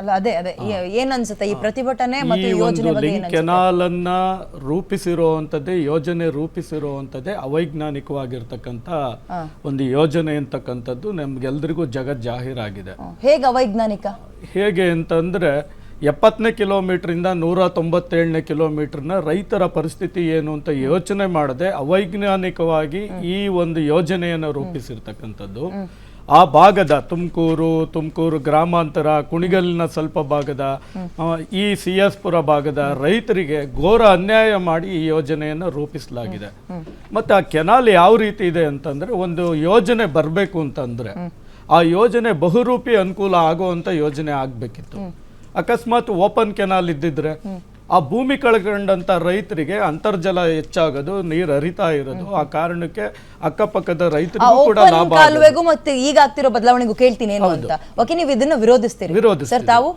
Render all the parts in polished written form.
ಅಲ್ಲ ಅದೇ ಏನ್ ಅನ್ಸುತ್ತೆ ಈ ಪ್ರತಿಭಟನೆ ಮತ್ತು ಯೋಜನೆ ಬಗ್ಗೆ ಲಿಂಕ್ ಕೆನಾಲ್ ಅನ್ನ ರೂಪಿಸಿರುವಂತದ್ದೇ ಯೋಜನೆ ರೂಪಿಸಿರುವಂತದ್ದೇ ಅವೈಜ್ಞಾನಿಕವಾಗಿರ್ತಕ್ಕಂಥ ಒಂದು ಯೋಜನೆ ಅಂತಕ್ಕಂಥದ್ದು ನಮ್ಗೆಲ್ರಿಗೂ ಜಗತ್ ಜಾಹೀರಾಗಿದೆ. ಹೇಗೆ ಅವೈಜ್ಞಾನಿಕ? ಹೇಗೆ ಅಂತಂದ್ರೆ 70ನೇ ಕಿಲೋಮೀಟರ್ 197ನೇ ಕಿಲೋಮೀಟರ್ನ ರೈತರ ಪರಿಸ್ಥಿತಿ ಏನು ಅಂತ ಯೋಚನೆ ಮಾಡದೆ ಅವೈಜ್ಞಾನಿಕವಾಗಿ ಈ ಒಂದು ಯೋಜನೆಯನ್ನು ರೂಪಿಸಿರ್ತಕ್ಕಂಥದ್ದು. ಆ ಭಾಗದ ತುಮಕೂರು ಗ್ರಾಮಾಂತರ, ಕುಣಿಗಲ್ನ ಸ್ವಲ್ಪ ಭಾಗದ, ಈ CS ಪುರ ಭಾಗದ ರೈತರಿಗೆ ಘೋರ ಅನ್ಯಾಯ ಮಾಡಿ ಈ ಯೋಜನೆಯನ್ನು ರೂಪಿಸಲಾಗಿದೆ. ಮತ್ತೆ ಆ ಕೆನಾಲ್ ಯಾವ ರೀತಿ ಇದೆ ಅಂತಂದ್ರೆ, ಒಂದು ಯೋಜನೆ ಬರಬೇಕು ಅಂತಂದ್ರೆ ಆ ಯೋಜನೆ ಬಹುರೂಪಿ ಅನುಕೂಲ ಆಗುವಂತ ಯೋಜನೆ ಆಗ್ಬೇಕಿತ್ತು. ಅಕಸ್ಮಾತ್ ಓಪನ್ ಕೆನಾಲ್ ಇದ್ದಿದ್ರೆ ಆ ಭೂಮಿ ಕಳ್ಕೊಂಡಂತ ರೈತರಿಗೆ ಅಂತರ್ಜಲ ಹೆಚ್ಚಾಗೋದು, ನೀರು ಹರಿತಾ ಇರೋದು, ಆ ಕಾರಣಕ್ಕೆ ಅಕ್ಕಪಕ್ಕದ ರೈತರಿಗೂ ಕೂಡ ಲಾಭ. ಕಾಲುವೆಗೂ ಮತ್ತೆ ಈಗ ಆಗ್ತಿರೋ ಬದಲಾವಣೆಗೂ ಕೇಳ್ತೀನಿ ಏನು ಅಂತ. ಓಕೆ, ನೀವು ಇದನ್ನ ವಿರೋಧಿಸ್ತೀರಿ ಸರ್? ತಾವು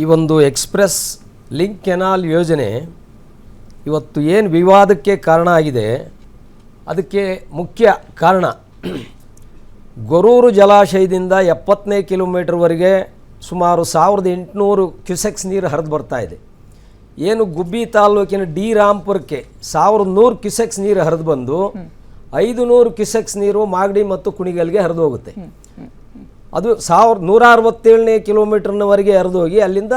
ಈ ಒಂದು ಎಕ್ಸ್ಪ್ರೆಸ್ ಲಿಂಕ್ ಕೆನಾಲ್ ಯೋಜನೆ ಇವತ್ತು ಏನು ವಿವಾದಕ್ಕೆ ಕಾರಣ ಆಗಿದೆ, ಅದಕ್ಕೆ ಮುಖ್ಯ ಕಾರಣ ಗೊರೂರು ಜಲಾಶಯದಿಂದ 70ನೇ ಕಿಲೋಮೀಟರ್ವರೆಗೆ ಸುಮಾರು 1800 ಕ್ಯೂಸೆಕ್ಸ್ ನೀರು ಹರಿದು ಬರ್ತಾ ಇದೆ. ಏನು ಗುಬ್ಬಿ ತಾಲೂಕಿನ ಡಿ ರಾಂಪುರಕ್ಕೆ 1100 ಕ್ಯೂಸೆಕ್ಸ್ ನೀರು ಹರಿದು ಬಂದು 500 ಕ್ಯೂಸೆಕ್ಸ್ ನೀರು ಮಾಗಡಿ ಮತ್ತು ಕುಣಿಗಲ್ಗೆ ಹರಿದು ಹೋಗುತ್ತೆ. ಅದು 167ನೇ ಕಿಲೋಮೀಟರ್ನವರೆಗೆ ಹರಿದು ಹೋಗಿ ಅಲ್ಲಿಂದ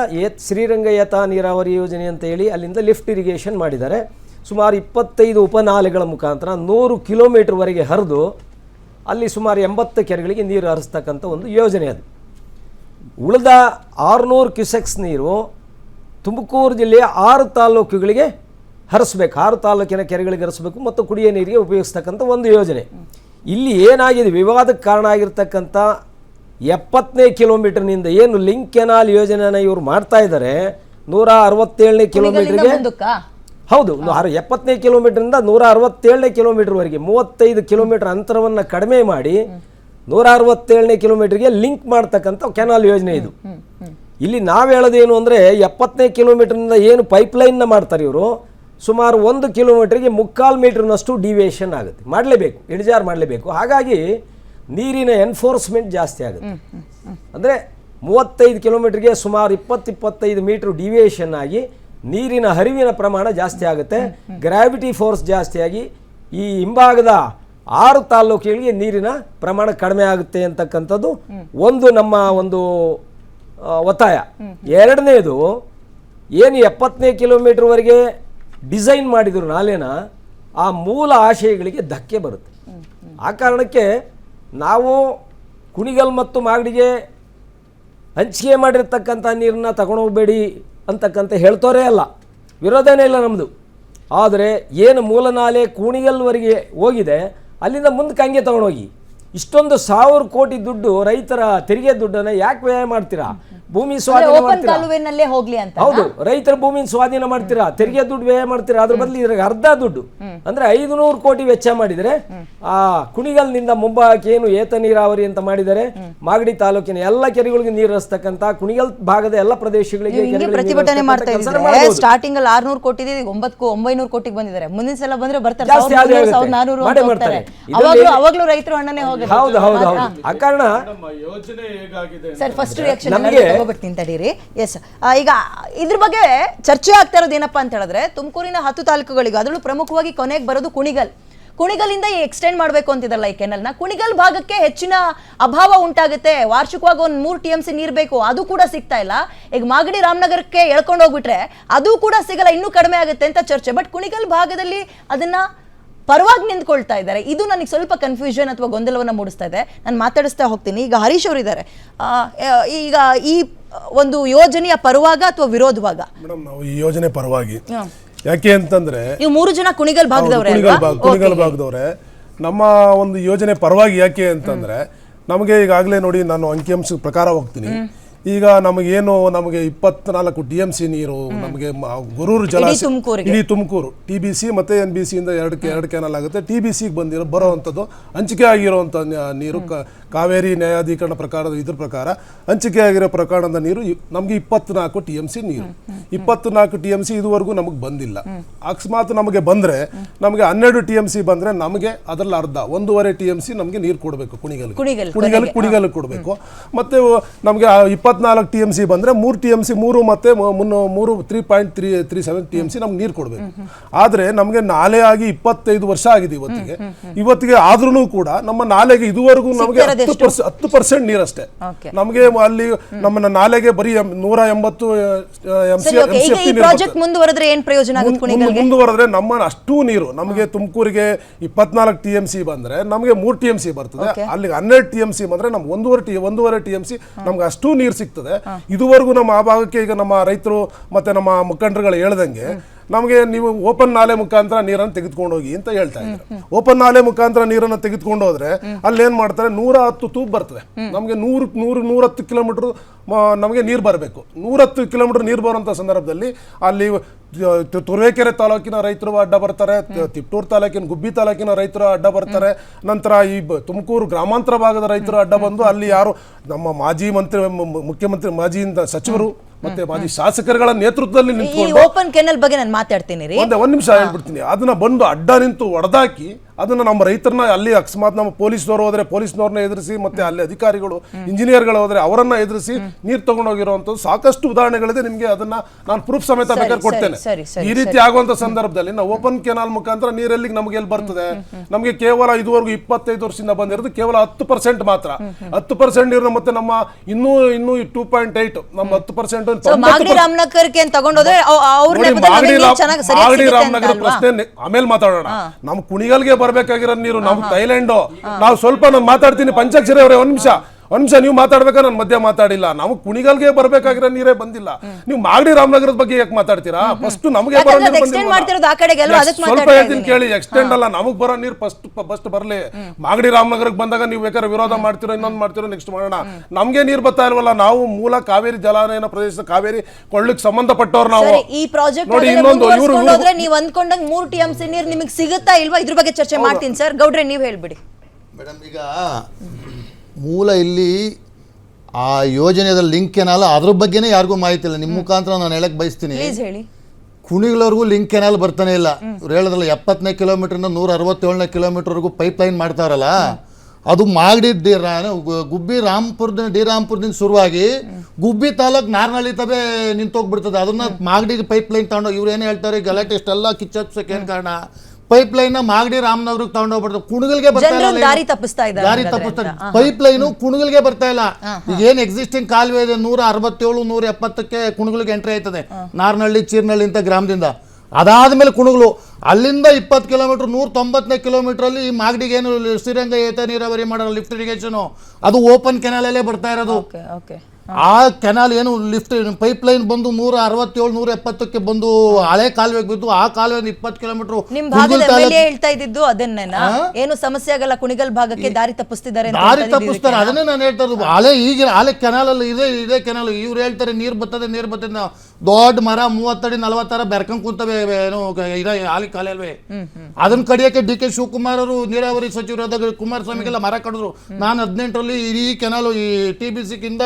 ಶ್ರೀರಂಗಯತ ನೀರಾವರಿ ಯೋಜನೆ ಅಂತ ಹೇಳಿ ಅಲ್ಲಿಂದ ಲಿಫ್ಟ್ ಇರಿಗೇಷನ್ ಮಾಡಿದ್ದಾರೆ. ಸುಮಾರು 25 ಉಪನಾಲೆಗಳ ಮುಖಾಂತರ 100 ಕಿಲೋಮೀಟರ್ವರೆಗೆ ಹರಿದು ಅಲ್ಲಿ ಸುಮಾರು 80 ಕೆರೆಗಳಿಗೆ ನೀರು ಹರಿಸ್ತಕ್ಕಂಥ ಒಂದು ಯೋಜನೆ ಅದು. ಉಳಿದ 600 ಕ್ಯೂಸೆಕ್ಸ್ ನೀರು ತುಮಕೂರು ಜಿಲ್ಲೆಯ 6 ತಾಲೂಕುಗಳಿಗೆ ಹರಿಸ್ಬೇಕು, 6 ತಾಲೂಕಿನ ಕೆರೆಗಳಿಗೆ ಹರಿಸ್ಬೇಕು ಮತ್ತು ಕುಡಿಯೋ ನೀರಿಗೆ ಉಪಯೋಗಿಸ್ತಕ್ಕಂಥ ಒಂದು ಯೋಜನೆ. ಇಲ್ಲಿ ಏನಾಗಿದೆ, ವಿವಾದಕ್ಕೆ ಕಾರಣ ಆಗಿರ್ತಕ್ಕಂಥ 70ನೇ ಕಿಲೋಮೀಟರ್ನಿಂದ ಏನು ಲಿಂಕ್ ಕೆನಾಲ್ ಯೋಜನೆನ ಇವರು ಮಾಡ್ತಾ ಇದ್ದಾರೆ 167ನೇ ಕಿಲೋಮೀಟರ್ಗೆ, ಹೌದು 70ನೇ ಕಿಲೋಮೀಟರ್ನಿಂದ 167ನೇ ಕಿಲೋಮೀಟರ್ವರೆಗೆ 35 ಕಿಲೋಮೀಟರ್ ಅಂತರವನ್ನು ಕಡಿಮೆ ಮಾಡಿ 167ನೇ ಕಿಲೋಮೀಟರ್ಗೆ ಲಿಂಕ್ ಮಾಡ್ತಕ್ಕಂಥ ಕೆನಾಲ್ ಯೋಜನೆ ಇದು. ಇಲ್ಲಿ ನಾವು ಹೇಳೋದೇನು ಅಂದರೆ 70ನೇ ಕಿಲೋಮೀಟರ್ನಿಂದ ಏನು ಪೈಪ್ಲೈನ್ನ ಮಾಡ್ತಾರೆ ಇವರು, ಸುಮಾರು 1 ಕಿಲೋಮೀಟರ್ಗೆ 3/4 ಮೀಟರ್ನಷ್ಟು ಡಿವಿಯೇಷನ್ ಆಗುತ್ತೆ, ಮಾಡಲೇಬೇಕು, ಇಳಿಜಾರು ಮಾಡಲೇಬೇಕು. ಹಾಗಾಗಿ ನೀರಿನ ಎನ್ಫೋರ್ಸ್ಮೆಂಟ್ ಜಾಸ್ತಿ ಆಗುತ್ತೆ. ಅಂದರೆ 35 ಕಿಲೋಮೀಟರ್ಗೆ ಸುಮಾರು 20-25 ಮೀಟರ್ ಡಿವಿಯೇಷನ್ ಆಗಿ ನೀರಿನ ಹರಿವಿನ ಪ್ರಮಾಣ ಜಾಸ್ತಿ ಆಗುತ್ತೆ. ಗ್ರಾವಿಟಿ ಫೋರ್ಸ್ ಜಾಸ್ತಿಯಾಗಿ ಈ ಹಿಂಭಾಗದ 6 ತಾಲೂಕುಗಳಿಗೆ ನೀರಿನ ಪ್ರಮಾಣ ಕಡಿಮೆ ಆಗುತ್ತೆ ಅಂತಕ್ಕಂಥದ್ದು ಒಂದು ನಮ್ಮ ಒಂದು ಒತ್ತಾಯ. ಎರಡನೇದು, ಏನು 70ನೇ ಕಿಲೋಮೀಟರ್ವರೆಗೆ ಡಿಸೈನ್ ಮಾಡಿದ್ರು ನಾಲೆನ, ಆ ಮೂಲ ಆಶಯಗಳಿಗೆ ಧಕ್ಕೆ ಬರುತ್ತೆ. ಆ ಕಾರಣಕ್ಕೆ ನಾವು ಕುಣಿಗಲ್ ಮತ್ತು ಮಾಗಡಿಗೆ ಹಂಚಿಕೆ ಮಾಡಿರ್ತಕ್ಕಂಥ ನೀರನ್ನ ತಗೊಂಡೋಗ್ಬೇಡಿ ಅಂತಕ್ಕಂಥ ಹೇಳ್ತೋರೇ ಅಲ್ಲ, ವಿರೋಧನೇ ಇಲ್ಲ ನಮ್ಮದು. ಆದರೆ ಏನು ಮೂಲ ನಾಲೆ ಕುಣಿಗಲ್ವರೆಗೆ ಹೋಗಿದೆ ಅಲ್ಲಿಂದ ಮುಂದಕ್ಕೆ ಹಂಗೆ ತಗೊಂಡೋಗಿ. ಇಷ್ಟೊಂದು 1000 ಕೋಟಿ ದುಡ್ಡು ರೈತರ ತೆರಿಗೆ ದುಡ್ಡನ್ನು ಯಾಕೆ ವ್ಯಯ ಮಾಡ್ತೀರಾ? ಭೂಮಿ ಸ್ವಾಧೀನ ಮಾಡ್ತೀರಾ, ಹೌದು, ರೈತರ ಭೂಮಿ ಸ್ವಾಧೀನ ಮಾಡ್ತೀರಾ, ತೆರಿಗೆ ದುಡ್ಡು ವ್ಯಯ ಮಾಡ್ತೀರಾ. ಅದ್ರ ಬದಲು ಇದ್ರಾಗ ಅರ್ಧ ದುಡ್ಡು ಅಂದ್ರೆ 500 ಕೋಟಿ ವೆಚ್ಚ ಮಾಡಿದರೆ ಆ ಕುಣಿಗಲ್ನಿಂದ ಮುಂಭಾಗಕ್ಕೆ ಏನು ಏತ ನೀರಾವರಿ ಅಂತ ಮಾಡಿದರೆ ಮಾಗಡಿ ತಾಲೂಕಿನ ಎಲ್ಲ ಕೆರೆಗಳಿಗೆ ನೀರು ಹರಿಸ್ತಕ್ಕಂಥ ಕುಣಿಗಲ್ ಭಾಗದ ಎಲ್ಲ ಪ್ರದೇಶಗಳಿಗೆ ಪ್ರತಿಭಟನೆ ಮಾಡ್ತಾ ಇದ್ದಾರೆ. ಸ್ಟಾರ್ಟಿಂಗ್ ಅಲ್ಲಿ 600 ಕೋಟಿ ಇದೆ, 900 ಕೋಟಿಗೆ ಬಂದಿದ್ದಾರೆ. ಮುಂದಿನ ಸಲ ಬಂದ್ರೆ ಬರ್ತಾರೆ, ಅವಾಗ್ಲೂ ರೈತರು ಅಣ್ಣನೇ ಹೋಗಿ. ಹೌದು ಹೌದು ಹೌದು. ಆ ಕಾರಣ ಯೋಜನೆ ಹೇಗಾಗಿದೆ ಸರ್, ಫಸ್ಟ್ ರಿಯಾಕ್ಷನ್ ತಗೋಬಿಡ್ತೀನಿ ತಡೀರಿ. ಎಸ್, ಈಗ ಇದ್ರ ಬಗ್ಗೆ ಚರ್ಚೆ ಆಗ್ತಾ ಇರೋದು ಏನಪ್ಪಾ ಅಂತ ಹೇಳಿದ್ರೆ, ತುಮಕೂರಿನ 10 ತಾಲೂಕುಗಳಿಗೆ ಅದರಲ್ಲೂ ಪ್ರಮುಖವಾಗಿ ಕೊನೆಗೆ ಬರೋದು ಕುಣಿಗಲಿಂದ ಎಕ್ಸ್ಟೆಂಡ್ ಮಾಡಬೇಕು ಅಂತಿದಾರಲ್ಲ ಈ ಕೆನಲ್ನ. ಕುಣಿಗಲ್ ಭಾಗಕ್ಕೆ ಹೆಚ್ಚಿನ ಅಭಾವ ಉಂಟಾಗುತ್ತೆ. ವಾರ್ಷಿಕವಾಗಿ 1 TMC ನೀರು ಬೇಕು, ಅದು ಕೂಡ ಸಿಗ್ತಾ ಇಲ್ಲ. ಈಗ ಮಾಗಡಿ ರಾಮನಗರಕ್ಕೆ ಎಳ್ಕೊಂಡು ಹೋಗ್ಬಿಟ್ರೆ ಅದು ಕೂಡ ಸಿಗಲ್ಲ, ಇನ್ನೂ ಕಡಿಮೆ ಆಗುತ್ತೆ ಅಂತ ಚರ್ಚೆ. ಬಟ್ ಕುಣಿಗಲ್ ಭಾಗದಲ್ಲಿ ಅದನ್ನ ಪರವಾಗಿ ನಿಂತ್ಕೊಳ್ತಾ ಇದ್ದಾರೆ. ಇದು ನನಗೆ ಸ್ವಲ್ಪ ಕನ್ಫ್ಯೂಷನ್ ಅಥವಾ ಗೊಂದಲವನ್ನು ಮೂಡಿಸ್ತಾ ಇದೆ. ನಾನು ಮಾತಾಡಿಸ್ತಾ ಹೋಗ್ತೀನಿ. ಈಗ ಹರೀಶ್ ಅವರು ಇದ್ದಾರೆ. ಈಗ ಈ ಒಂದು ಯೋಜನೆಯ ಪರವಾಗ ಅಥವಾ ವಿರೋಧವಾಗ? ಮೇಡಮ್, ನಾವು ಈ ಯೋಜನೆ ಪರವಾಗಿ. ಯಾಕೆ ಅಂತಂದ್ರೆ ನೀವು 3 ಜನ ಕುಣಿಗಲ್ ಭಾಗದವರೇ. ಕುಣಿಗಲ್ ಭಾಗದವರೇ. ನಮ್ಮ ಒಂದು ಯೋಜನೆ ಪರವಾಗಿ ಯಾಕೆ ಅಂತಂದ್ರೆ, ನಮಗೆ ಈಗಾಗಲೇ ನೋಡಿ, ನಾನು ಅಂಕಿಅಂಶ ಪ್ರಕಾರ ಹೋಗ್ತೀನಿ, ಈಗ ನಮಗೇನು ನಮಗೆ 24 TMC ನೀರು ನಮಗೆ ಗೊರೂರು ಜಲಾಶಯ ಇಡೀ ತುಮಕೂರು TBC ಮತ್ತೆ NBC ಇಂದ ಎರಡು ಕ್ಯಾನಲ್ ಆಗುತ್ತೆ. TBCಗೆ ಬರೋವಂಥದ್ದು ಹಂಚಿಕೆ ಆಗಿರುವಂಥ ನೀರು ಕಾವೇರಿ ನ್ಯಾಯಾಧೀಕರಣ ಪ್ರಕಾರದ ಇದ್ರ ಪ್ರಕಾರ ಹಂಚಿಕೆ ಆಗಿರೋ ಪ್ರಕರಣದ ನೀರು ನಮಗೆ 24 TMC ನೀರು. 24 TMC ಇದುವರೆಗೂ ನಮಗೆ ಬಂದಿಲ್ಲ. ಅಕಸ್ಮಾತ್ ನಮಗೆ ಬಂದರೆ ನಮಗೆ 12 TMC ಬಂದರೆ ನಮಗೆ ಅದರಲ್ಲಿ ಅರ್ಧ 1.5 TMC ನಮಗೆ ನೀರು ಕೊಡಬೇಕು ಕುಣಿಗಲ್ ಕೊಡಬೇಕು. ಮತ್ತೆ ನಮಗೆ 24 TMC ಬಂದರೆ 3 TMC 3 ಮತ್ತೆ 3.37 TMC ನಮ್ಗೆ ನೀರು ಕೊಡಬೇಕು. ಆದರೆ ನಮಗೆ ನಾಲೆ ಆಗಿ 25 ವರ್ಷ ಆಗಿದೆ ಇವತ್ತಿಗೆ ಆದ್ರೂ ಕೂಡ ನಮ್ಮ ನಾಲೆಗೆ ಇದುವರೆಗೂ ನಮಗೆ 10% ನೀರಷ್ಟೇ. ನಮಗೆ ಅಲ್ಲಿ ನಮ್ಮ ನಾಲೆಗೆ ಬರೀ 180 ಮುಂದುವರೆದ್ರೆ ನಮ್ಮ ಅಷ್ಟು ನೀರು ನಮಗೆ ತುಮಕೂರಿಗೆ 24 TMC ಬಂದ್ರೆ ನಮಗೆ 3 TMC ಬರ್ತದೆ. ಅಲ್ಲಿಗೆ 12 TMC ಬಂದ್ರೆ ನಮ್ಗೆ 1.5 TMC ನಮ್ಗೆ ಅಷ್ಟು ನೀರು ಸಿಗ್ತದೆ. ಇದುವರೆಗೂ ನಮ್ಮ ಆ ಭಾಗಕ್ಕೆ ಈಗ ನಮ್ಮ ರೈತರು ಮತ್ತೆ ನಮ್ಮ ಮುಖಂಡರುಗಳು ಹೇಳ್ದಂಗೆ ನಮಗೆ ನೀವು ಓಪನ್ ನಾಲೆ ಮುಖಾಂತರ ನೀರನ್ನು ತೆಗೆದುಕೊಂಡು ಹೋಗಿ ಅಂತ ಹೇಳ್ತಾ ಇದ್ದಾರೆ. ಓಪನ್ ನಾಲೆ ಮುಖಾಂತರ ನೀರನ್ನು ತೆಗೆದುಕೊಂಡು ಹೋದ್ರೆ ಅಲ್ಲಿ ಏನ್ ಮಾಡ್ತಾರೆ 110 ತೂಬ್ ಬರ್ತದೆ. ನಮಗೆ 110 ಕಿಲೋಮೀಟರ್ ನಮಗೆ ನೀರು ಬರಬೇಕು. 110 ಕಿಲೋಮೀಟರ್ ನೀರು ಬರುವಂಥ ಸಂದರ್ಭದಲ್ಲಿ ಅಲ್ಲಿ ತುರುವೇಕೆರೆ ತಾಲೂಕಿನ ರೈತರು ಅಡ್ಡ ಬರ್ತಾರೆ, ತಿಪ್ಟೂರು ತಾಲೂಕಿನ ಗುಬ್ಬಿ ತಾಲೂಕಿನ ರೈತರು ಅಡ್ಡ ಬರ್ತಾರೆ, ನಂತರ ಈ ತುಮಕೂರು ಗ್ರಾಮಾಂತರ ಭಾಗದ ರೈತರು ಅಡ್ಡ ಬಂದು ಅಲ್ಲಿ ಯಾರು ನಮ್ಮ ಮುಖ್ಯಮಂತ್ರಿ ಮಾಜಿ ಸಚಿವರು ಮತ್ತೆ ಮಾಜಿ ಶಾಸಕರುಗಳ ನೇತೃತ್ವದಲ್ಲಿ ನಿಂತ್ಕೊಂಡು ಓಪನ್ ಕೆನಲ್ ಬಗ್ಗೆ ನಾನು ಮಾತಾಡ್ತೀನಿ ಒಂದ್ ನಿಮಿಷ ಹೇಳ್ಬಿಡ್ತೀನಿ. ಅದನ್ನ ಬಂದು ಅಡ್ಡ ನಿಂತು ಹೊಡೆದಾಕಿ ಅದನ್ನ ನಮ್ಮ ರೈತರನ್ನ ಅಲ್ಲಿ ಅಕಸ್ಮಾತ್ ನಮ್ಮ ಪೊಲೀಸ್ನವರು ಹೋದ್ರೆ ಪೊಲೀಸ್ನವ್ರನ್ನ ಎದುರಿಸಿ ಮತ್ತೆ ಅಲ್ಲಿ ಅಧಿಕಾರಿಗಳು ಇಂಜಿನಿಯರ್ಗಳು ಹೋದ್ರೆ ಅವರನ್ನ ಎದುರಿಸಿ ನೀರು ತಗೊಂಡೋಗಿರುವಂಥದ್ದು ಸಾಕಷ್ಟು ಉದಾಹರಣೆಗಳಿದೆ. ನಿಮ್ಗೆ ಅದನ್ನ ನಾನು ಪ್ರೂಫ್ ಸಮೇತ ಬೇಕಾದ್ರೆ ಕೊಡ್ತೇನೆ. ಈ ರೀತಿ ಆಗುವಂತ ಸಂದರ್ಭದಲ್ಲಿ ನಾವು ಓಪನ್ ಕೆನಾಲ್ ಮುಖಾಂತರ ನೀರೆಲ್ಲಿಗೆ ನಮಗೆ ಎಲ್ಲಿ ಬರ್ತದೆ? ನಮಗೆ ಕೇವಲ ಇದುವರೆಗೂ 25 ವರ್ಷದಿಂದ ಬಂದಿರೋದು ಕೇವಲ 10% ಮಾತ್ರ. 10% ನೀರು ಮತ್ತೆ ನಮ್ಮ ಇನ್ನೂ 2.8 ನಮ್ಮ 10% ರಾಮನಗರ ಪ್ರಶ್ನೆ ಆಮೇಲೆ ಮಾತಾಡೋಣ. ನಮ್ ಕುಣಿಗಲ್ಗೆ ಬರ್ಬೇಕಾಗಿರೋ ನೀರು ನಮ್ ಥೈಲ್ಯಾಂಡ್ ನಾವು ಸ್ವಲ್ಪ ನಾನು ಮಾತಾಡ್ತೀನಿ. ಪಂಚಾಕ್ಷರಿ ಅವರೇ ಒಂದ್ ನಿಮಿಷ ನೀವು ಮಾತಾಡ್ಬೇಕಾ? ನಾನು ಮಧ್ಯ ಮಾತಾಡಿಲ್ಲ. ನಾವು ಕುಣಿಗಲ್ಗೆ ಬರ್ಬೇಕಾಗಿರೋ ನೀರೇ ಬಂದಿಲ್ಲ. ನೀವು ಮಾಗಡಿ ರಾಮನಗರದ ಬಗ್ಗೆ ಯಾಕೆ ಮಾತಾಡ್ತೀರಾ? ಫಸ್ಟ್ ನಮಗೆ ಸ್ವಲ್ಪ ಹೇಳ್ತೀನಿ ಕೇಳಿ. ಎಕ್ಸ್ಟೆಂಡ್ ಅಲ್ಲ, ನಮಗ್ ಬರೋ ನೀರು ಫಸ್ಟ್ ಬರ್ಲಿ. ಮಾಗಡಿ ರಾಮನಗರಕ್ಕೆ ಬಂದಾಗ ನೀವು ಬೇಕಾದ್ರೆ ವಿರೋಧ ಮಾಡ್ತಿರೋ ಇನ್ನೊಂದು ಮಾಡ್ತಿರೋ ನೆಕ್ಸ್ಟ್ ಮಾಡೋಣ. ನಮ್ಗೆ ನೀರು ಬರ್ತಾ ಇಲ್ವಲ್ಲ. ನಾವು ಮೂಲ ಕಾವೇರಿ ಜಲಾನಯನ ಪ್ರದೇಶದ ಕಾವೇರಿ ಕೊಳ್ಳಿಕ್ ಸಂಬಂಧಪಟ್ಟವ್ರು ನಾವು. ಈ ಪ್ರಾಜೆಕ್ಟ್ ನೋಡಿ ಇನ್ನೊಂದು ನೀವು ಅಂದ್ಕೊಂಡಂಗೆ 3 TMC ನೀರು ನಿಮಗೆ ಸಿಗುತ್ತಾ ಇಲ್ವಾ? ಇದ್ರ ಬಗ್ಗೆ ಚರ್ಚೆ ಮಾಡ್ತೀನಿ ಸರ್. ಗೌಡ್ರೆ ನೀವು ಹೇಳ್ಬಿಡಿ. ಮೇಡಮ್, ಈಗ ಮೂಲ ಇಲ್ಲಿ ಆ ಯೋಜನೆಯ ಲಿಂಕ್ ಕೆನಾಲ್ ಅದ್ರ ಬಗ್ಗೆನೇ ಯಾರಿಗೂ ಮಾಹಿತಿ ಇಲ್ಲ. ನಿಮ್ಮ ಮುಖಾಂತರ ನಾನು ಹೇಳಕ್ ಬಯಸ್ತೀನಿ. ಕುಣಿಗಳವರೆಗೂ ಲಿಂಕ್ ಕೆನಾಲ್ ಬರ್ತಾನೆ ಇಲ್ಲ. ಇವ್ರು ಹೇಳಿದ್ರಲ್ಲ 70ನೇ ಕಿಲೋಮೀಟರ್ನ 167ನೇ ಕಿಲೋಮೀಟರ್ವರೆಗೂ ಪೈಪ್ ಲೈನ್ ಮಾಡ್ತಾರಲ್ಲ, ಅದು ಮಾಗಡಿ ಗುಬ್ಬಿ ರಾಂಪುರದಿಂದ ಶುರುವಾಗಿ ಗುಬ್ಬಿ ತಾಲೂಕು ನಾರ್ನಳ್ಳಿ ತಬೆ ನಿಂತೋಗ್ಬಿಡ್ತದೆ. ಅದನ್ನ ಮಾಗಡಿ ಪೈಪ್ ಲೈನ್ ತಗೊಂಡು ಇವ್ರು ಏನು ಹೇಳ್ತಾರೆ, ಗಲಾಟೆ ಇಷ್ಟೆಲ್ಲ ಕಿಚ್ಚಪ್ಸಕ್ಕೆ ಏನು ಕಾರಣ? ಪೈಪ್ ಲೈನ್ ಮಾಗಡಿ ರಾಮನಗರಕ್ಕೆ ತಗೊಂಡೋಗ್ಬಿಡ್ತಾರೆ. ಕುಣಿಗಲ್ಗೆ ಬರ್ತಾ ಇಲ್ಲ, ದಾರಿ ತಪ್ಪಿಸ್ತಾರೆ. ಪೈಪ್ ಲೈನ್ ಕುಣಿಗಲ್ಗೆ ಬರ್ತಾ ಇಲ್ಲ. ಈಗ ಏನ್ ಎಕ್ಸಿಸ್ಟಿಂಗ್ ಕಾಲುವೆ ಇದೆ 167 170ಕ್ಕೆ ಕುಣಿಗಲ್ಗೆ ಎಂಟ್ರಿ ಆಯ್ತದೆ ನಾರ್ನಹಳ್ಳಿ ಚೀರ್ನಹಳ್ಳಿ ಅಂತ ಗ್ರಾಮದಿಂದ. ಅದಾದ್ಮೇಲೆ ಕುಣಿಗಲು ಅಲ್ಲಿಂದ 20 ಕಿಲೋಮೀಟರ್ 190ನೇ ಕಿಲೋಮೀಟರ್ ಅಲ್ಲಿ ಮಾಗಡಿಗೆ ಏನು ಶ್ರೀರಂಗ ಏತ ನೀರಾವರಿ ಮಾಡೋ ಲಿಫ್ಟ್ ಇರಿಗೇಷನ್ ಅದು ಓಪನ್ ಕೆನಾಲ್ ಅಲ್ಲೇ ಬರ್ತಾ ಇರೋದು. ಆ ಕೆನಾಲ್ ಏನು ಲಿಫ್ಟ್ ಪೈಪ್ ಲೈನ್ ಬಂದು 167 170ಕ್ಕೆ ಬಂದು ಹಳೆ ಕಾಲುವೆಗೆ ಬಿದ್ದು ಆ ಕಾಲುವೆ 20 ಕಿಲೋಮೀಟರ್ ಹೇಳ್ತಾ ಇದ್ದು ಅದನ್ನೇನಾ? ಏನು ಸಮಸ್ಯೆ ಆಗಲ್ಲ, ಕುಣಿಗಲ್ ಭಾಗಕ್ಕೆ ದಾರಿ ತಪ್ಪಿಸ್ತಿದ್ದಾರೆ. ಅದನ್ನೇ ನಾನು ಹೇಳ್ತಾ ಇರೋದು. ಹಳೆ ಕೆನಾಲ್ ಅಲ್ಲಿ ಇದೇ ಕೆನಾಲ್. ಇವ್ರು ಹೇಳ್ತಾರೆ ನೀರ್ ಬರ್ತದೆ ದೊಡ್ಡ ಮರ 30 ಅಡಿ 40 ಅಡಿ ಬೆರ್ಕೊಂಡ್ ಕೂತವೆ ಏನು ಹಾಲಿ ಕಾಲುವೆ. ಅದನ್ನ ಕಡಿಯಕ್ಕೆ DK ಶಿವಕುಮಾರ್ ಅವರು ನೀರಾವರಿ ಸಚಿವರಾದಾಗ ಕುಮಾರಸ್ವಾಮಿಗೆಲ್ಲ ಮರ ಕಡಿದ್ರು. ನಾನು 18ರಲ್ಲಿ ಈ ಕೆನಾಲ್ ಈ TBC ಕಿಂದ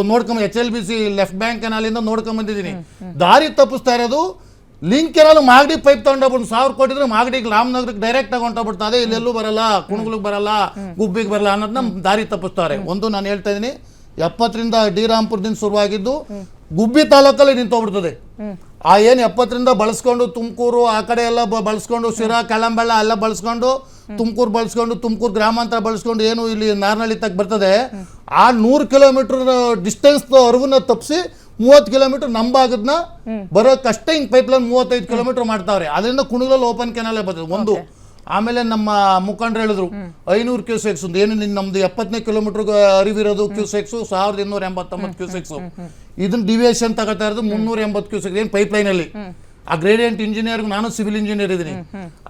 ನೋಡ್ಕೊಂಡ್ HLBC ಲೆಫ್ಟ್ ಬ್ಯಾಂಕ್ ಕೆನಾಲಿಂದ ನೋಡ್ಕೊಂಡ್ ಬಂದಿದ್ದೀನಿ. ದಾರಿ ತಪ್ಪಿಸ್ತಾ ಇರೋದು ಲಿಂಕ್ ಕೆನಾಲ್ ಮಾಗಡಿ ಪೈಪ್ ತಗೊಂಡೋಗ್ಬಿಟ್ಟು 1000 ಕೋಟಿ ಇದ್ರೆ ಮಾಗಡಿಗೆ ರಾಮನಗರಕ್ಕೆ ಡೈರೆಕ್ಟ್ ಆಗಿ ಹೊಂಟೋಗ್ಬಿಡ್ತಾ. ಅದೇ ಇಲ್ಲೆಲ್ಲೂ ಬರಲ್ಲ, ಕುಣಗುಲಿಗೆ ಬರಲ್ಲ, ಗುಬ್ಬಿಗೆ ಬರಲ್ಲ ಅನ್ನೋದನ್ನ ದಾರಿ ತಪ್ಪಿಸ್ತಾರೆ. ಒಂದು ನಾನು ಹೇಳ್ತಾ ಇದ್ದೀನಿ, 70ರಿಂದ ರಾಂಪುರದಿಂದ ಶುರುವಾಗಿದ್ದು ಗುಬ್ಬಿ ತಾಲೂಕಲ್ಲಿ ನಿಂತೋಗ್ಬಿಡ್ತದೆ. ಆ ಏನು 70ರಿಂದ ಬಳಸ್ಕೊಂಡು ತುಮಕೂರು ಆ ಕಡೆ ಎಲ್ಲ ಬಳಸ್ಕೊಂಡು ಶಿರಾ ಕೆಳಂಬಳ್ಳ ಎಲ್ಲ ಬಳಸ್ಕೊಂಡು ತುಮಕೂರು ಬಳಸ್ಕೊಂಡು ತುಮಕೂರು ಗ್ರಾಮಾಂತರ ಬಳಸ್ಕೊಂಡು ಏನು ಇಲ್ಲಿ ನಾರ್ನಹಳ್ಳಿ ತಕ್ಕ ಬರ್ತದೆ, ಆ 100 ಕಿಲೋಮೀಟರ್ ಡಿಸ್ಟೆನ್ಸ್ ಅರಿವನ್ನ ತಪ್ಪಿಸಿ 30 ಕಿಲೋಮೀಟರ್ ನಂಬಾಗದ್ನ ಬರೋಕ್ಕಷ್ಟೇ ಹಿಂಗೆ ಪೈಪ್ ಲೈನ್ 35 ಕಿಲೋಮೀಟರ್ ಮಾಡ್ತಾವ್ರೆ. ಅದರಿಂದ ಕುಣಿಗಲ್ ಓಪನ್ ಕೆನಾಲೇ ಬರ್ತದೆ ಒಂದು. ಆಮೇಲೆ ನಮ್ಮ ಮುಖಂಡರು ಹೇಳಿದ್ರು 500 ಕ್ಯೂಸೆಕ್ಸ್ ಏನು ನಮ್ದು 70ನೇ ಕಿಲೋಮೀಟರ್ ಅರಿವಿರೋದು ಕ್ಯೂಸೆಕ್ಸ್ 1289 ಕ್ಯೂಸೆಕ್ಸ್. ಇದನ್ನ ಡಿವಿಯೇಷನ್ ತಗೋತಾ ಇರೋದು 380 ಕ್ಯೂಸೆಕ್ಸ್ ಏನು ಪೈಪ್ ಲೈನ್ ಅಲ್ಲಿ. ಆ ಗ್ರೇಡಿಯಂಟ್ ಇಂಜಿನಿಯರ್, ನಾನು ಸಿವಿಲ್ ಇಂಜಿನಿಯರ್ ಇದ್ದೀನಿ,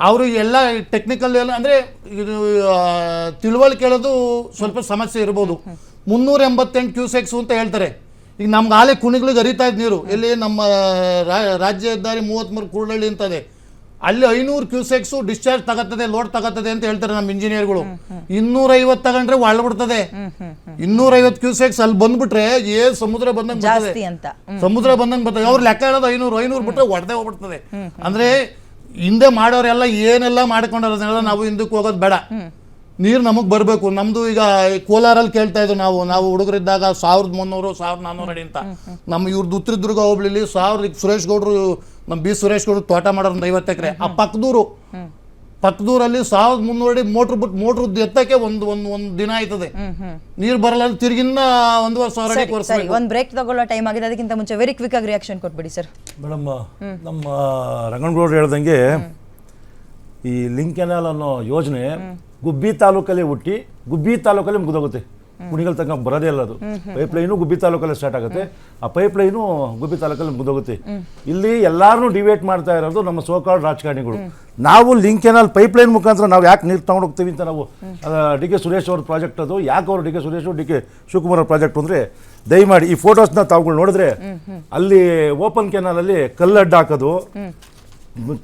ಅವರು ಎಲ್ಲ ಟೆಕ್ನಿಕಲ್ ಎಲ್ಲ ಅಂದ್ರೆ ಇದು ತಿಳುವಳಿಕೆ ಹೇಳೋದು ಸ್ವಲ್ಪ ಸಮಸ್ಯೆ ಇರ್ಬೋದು. 388 ಕ್ಯೂಸೆಕ್ಸ್ ಅಂತ ಹೇಳ್ತಾರೆ. ಈಗ ನಮ್ಗೆ ಆಲೆ ಕುಣಿಗಳಿಗೆ ಹರಿತಾ ಇದ್ ನೀರು ಇಲ್ಲಿ ನಮ್ಮ ರಾಜ್ಯ ಹೆದ್ದಾರಿ 33 ಕೂಡಳ್ಳಿ ಅಂತದೆ, ಅಲ್ಲಿ 500 ಕ್ಯೂಸೆಕ್ಸು ಡಿಸ್ಚಾರ್ಜ್ ತಗತ್ತದೆ, ಲೋಡ್ ತಗತ್ತದೆ ಅಂತ ಹೇಳ್ತಾರೆ ನಮ್ಮ ಇಂಜಿನಿಯರ್ಗಳು. 250 ತಗೊಂಡ್ರೆ ಬಿಡ್ತದೆ. 250 ಕ್ಯೂಸೆಕ್ಸ್ ಅಲ್ಲಿ ಬಂದ್ಬಿಟ್ರೆ ಸಮುದ್ರ ಬಂದಂಗೆ ಜಾಸ್ತಿ ಅಂತ. ಸಮುದ್ರ ಬಂದಂಗೆ ಬರ್ತದೆ. ಅವ್ರು ಲೆಕ್ಕ ಹೇಳೋದು 500 ಬಿಟ್ರೆ ಒಡೆದೇ ಹೋಗ್ಬಿಡ್ತದೆ. ಅಂದ್ರೆ ಹಿಂದೆ ಮಾಡೋರೆಲ್ಲ ಏನೆಲ್ಲ ಮಾಡ್ಕೊಂಡಾರದನ್ನೆಲ್ಲ ನಾವು ಹಿಂದಕ್ಕೆ ಹೋಗೋದು ಬೇಡ. ನೀರು ನಮಗೆ ಬರಬೇಕು. ನಮ್ದು ಈಗ ಕೋಲಾರಲ್ಲಿ ಕೇಳ್ತಾ ಇದ್ವು ನಾವು ಹುಡುಗರಿದ್ದಾಗ 1300 1400 ಅಡಿ ಅಂತ. ನಮ್ಮ ಇವ್ರದ್ದು ಉತ್ತರದುರ್ಗ ಹೋಬಳಿಲಿ ಸುರೇಶ್ ಗೌಡ್ರು, ನಮ್ಮ ಬಿ ಸುರೇಶ್ ಗೌಡ್ರು ತೋಟ ಮಾಡೋರು 50 ಎಕರೆ. ಆ ಪಕ್ಕದೂರಲ್ಲಿ 1300 ಅಡಿ ಮೋಟ್ರ್ ಎತ್ತಕ್ಕೆ ಒಂದು ದಿನ ಆಯ್ತದೆ. ನೀರು ಬರಲ್ಲ, ತಿರ್ಗಿನ್ನ 1,500 ಅಡಿ ಸರಿ, ಒಂದು ಬ್ರೇಕ್ ತಗೊಳ್ಳೋ ಟೈಮ್ ಆಗಿದೆ. ಅದಕ್ಕಿಂತ ಮುಂಚೆ ವೆರಿ ಕ್ವಿಕ್ ಆಗಿ ರಿಯಾಕ್ಷನ್ ಕೊಟ್ಬಿಡಿ ಸರ್. ಮೇಡಮ್, ನಮ್ಮ ರಂಗನಗೌಡರು ಹೇಳ್ದಂಗೆ ಈ ಲಿಂಕ್ ಕೆನಾಲ್ ಅನ್ನೋ ಯೋಜನೆ ಗುಬ್ಬಿ ತಾಲೂಕಲ್ಲಿ ಹುಟ್ಟಿ ಗುಬ್ಬಿ ತಾಲೂಕಲ್ಲಿ ಮುಗಿದೋಗುತ್ತೆ. ಕುಣಿಗಲ್ ತನಕ ಬರೋದೇ ಇಲ್ಲ ಅದು. ಪೈಪ್ ಲೈನು ಗುಬ್ಬಿ ತಾಲೂಕಲ್ಲಿ ಸ್ಟಾರ್ಟ್ ಆಗುತ್ತೆ, ಆ ಪೈಪ್ ಲೈನು ಗುಬ್ಬಿ ತಾಲೂಕಲ್ಲಿ ಮುಗಿದೋಗುತ್ತೆ. ಇಲ್ಲಿ ಎಲ್ಲಾರನ್ನೂ ಡಿವೇಟ್ ಮಾಡ್ತಾ ಇರೋದು ನಮ್ಮ ಸೋಕಾಲ್ಡ್ ರಾಜಕಾರಣಿಗಳು. ನಾವು ಲಿಂಕ್ ಕೆನಾಲ್ ಪೈಪ್ ಲೈನ್ ಮುಖಾಂತರ ನಾವು ಯಾಕೆ ನೀರು ತಗೊಂಡು ಹೋಗ್ತೀವಿ ಅಂತ ನಾವು ಡಿ ಕೆ ಸುರೇಶ್ ಅವ್ರ ಪ್ರಾಜೆಕ್ಟ್ ಅದು. ಯಾಕೆ ಅವರು D K Suresh D K Shivakumar ಅವ್ರ ಪ್ರಾಜೆಕ್ಟ್ ಅಂದರೆ, ದಯಮಾಡಿ ಈ ಫೋಟೋಸ್ನ ತಾವುಗಳು ನೋಡಿದ್ರೆ ಅಲ್ಲಿ ಓಪನ್ ಕೆನಾಲಲ್ಲಿ ಕಲ್ಲಡ್ಡ ಹಾಕೋದು,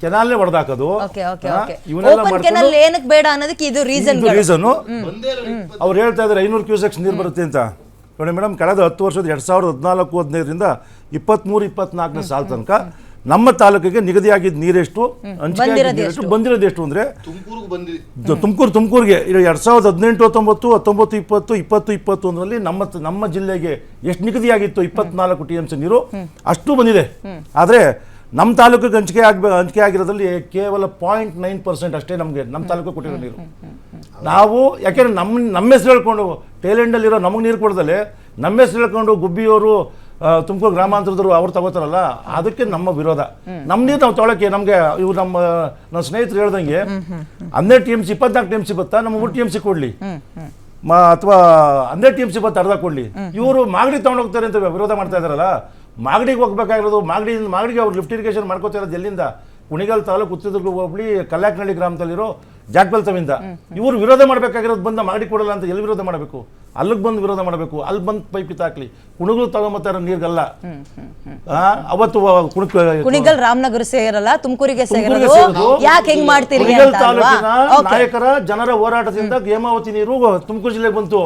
ಕೆನಾಲ್ನೇ ಹೊಡೆದಾಕೋದು, ಏನಕ್ಕೆ ಬೇಡ ಅನ್ನೋದಕ್ಕೆ ಇದು ರೀಸನ್ನು. ಅವ್ರು ಹೇಳ್ತಾ ಇದ್ದಾರೆ 500 ಕ್ಯೂಸೆಕ್ಸ್ ನೀರು ಬರುತ್ತೆ ಅಂತ. ನೋಡಿ ಮೇಡಮ್, ಕಳೆದ 10 ವರ್ಷದ 2014-15ರಿಂದ 23-24ನೇ ಸಾಲ ತನಕ ನಮ್ಮ ತಾಲೂಕಿಗೆ ನಿಗದಿಯಾಗಿದ್ದ ನೀರೆಷ್ಟು, ಹಂಚಿಕೆ ಬಂದಿರೋದು ಎಷ್ಟು ಅಂದರೆ ತುಮಕೂರಿಗೆ 2018-19, 19-20, 20-21ರಲ್ಲಿ ನಮ್ಮ ಜಿಲ್ಲೆಗೆ ಎಷ್ಟು ನಿಗದಿಯಾಗಿತ್ತು 24 TMC ನೀರು ಅಷ್ಟು ಬಂದಿದೆ. ಆದರೆ ನಮ್ಮ ತಾಲೂಕಿಗೆ ಹಂಚಿಕೆ ಆಗಿರೋದ್ರಲ್ಲಿ ಕೇವಲ 0.9% ಅಷ್ಟೇ ನಮ್ಮ ತಾಲೂಕು ಕೊಟ್ಟಿರೋ ನೀರು. ನಾವು ಯಾಕೆಂದ್ರೆ ನಮ್ಮ ಹೆಸರು ಹೇಳ್ಕೊಂಡು ಟೈಲೆಂಡಲ್ಲಿರೋ ನಮಗೆ ನೀರು ಕೊಡದಲ್ಲೇ ನಮ್ಮ ಹೆಸರು ಹೇಳ್ಕೊಂಡು ಗುಬ್ಬಿಯವರು, ತುಮಕೂರು ಗ್ರಾಮಾಂತರದವರು ಅವ್ರು ತಗೋತಾರಲ್ಲ, ಅದಕ್ಕೆ ನಮ್ಮ ವಿರೋಧ. ನಮ್ಮ ನೀರು ನಾವು ತೊಗೊಳಕ್ಕೆ ನಮಗೆ ಇವ್ರು ನನ್ನ ಸ್ನೇಹಿತರು ಹೇಳ್ದಂಗೆ 12 TMC 24 TMC ಬತ್ತಾ, ನಮ್ಮ 3 TMC ಕೊಡಲಿ, ಅಥವಾ 12 TMC ಬತ್ತ ಅರ್ಧ ಕೊಡಲಿ. ಇವರು ಮಾಗಡಿ ತೊಗೊಂಡೋಗ್ತಾರೆ ಅಂತ ವಿರೋಧ ಮಾಡ್ತಾ ಇದ್ದಾರಲ್ಲ. ಮಾಗಡಿಗೆ ಹೋಗ್ಬೇಕಾಗಿರೋದು, ಮಾಗಡಿಗೆ ಅವ್ರು ಲಿಫ್ಟ್ ಇರಿಗೇಷನ್ ಮಾಡ್ಕೋತಾ ಇರೋದು ಎಲ್ಲಿಂದ? ಕುಣಿಗಲ್ ತಾಲೂಕು ಉತ್ತರದುರ್ಗ ಹೋಬಳಿ ಕಲ್ಯಾಕನಹಳ್ಳಿ ಗ್ರಾಮದಲ್ಲಿರೋ ಜಾಗ್ಬಲ್ತವಿಂದ. ಇವರು ವಿರೋಧ ಮಾಡಬೇಕಾಗಿರೋದು ಬಂದ ಮಾಗಡಿ ಕೊಡಲ್ಲ ಅಂತ ಎಲ್ಲಿ ವಿರೋಧ ಮಾಡಬೇಕು? ಅಲ್ಲಿಗೆ ಬಂದು ವಿರೋಧ ಮಾಡಬೇಕು. ಅಲ್ಲಿ ಬಂದು ಪೈಪ್ ಕಿತ್ತಾಕ್ಲಿ. ಕುಣಿಗಲ್ ತಗೊಂಬತ್ತಾರ ನೀರ್ಗಲ್ಲ. ಅವತ್ತು ಕುಣಿಗಲ್ ರಾಮನಗರ ಸೇರಲ್ಲ, ತುಮಕೂರಿಗೆ ಸೇರಲ್ಲ. ಯಾಕೆ ಹೆಂಗ್ ಮಾಡ್ತೀರಿ? ತಾಲೂಕಿನ ನಾಯಕರ ಜನರ ಹೋರಾಟದಿಂದ ಹೇಮಾವತಿ ನೀರು ತುಮಕೂರು ಜಿಲ್ಲೆಗೆ ಬಂತು.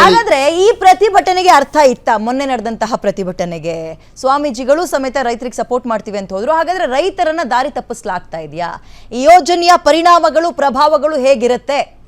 ಹಾಗಾದ್ರೆ ಈ ಪ್ರತಿಭಟನೆಗೆ ಅರ್ಥ ಇತ್ತ? ಮೊನ್ನೆ ನಡೆದಂತಹ ಪ್ರತಿಭಟನೆಗೆ ಸ್ವಾಮೀಜಿಗಳು ಸಮೇತ ರೈತರಿಗೆ ಸಪೋರ್ಟ್ ಮಾಡ್ತೀವಿ ಅಂತ ಹೋದ್ರು. ಹಾಗಾದ್ರೆ ರೈತರನ್ನ ದಾರಿ ತಪ್ಪಿಸ್ಲಾಗ್ತಾ ಇದೆಯಾ? ಈ ಯೋಜನೆಯ ಪರಿಣಾಮಗಳು, ಪ್ರಭಾವಗಳು ಹೇಗಿರುತ್ತೆ?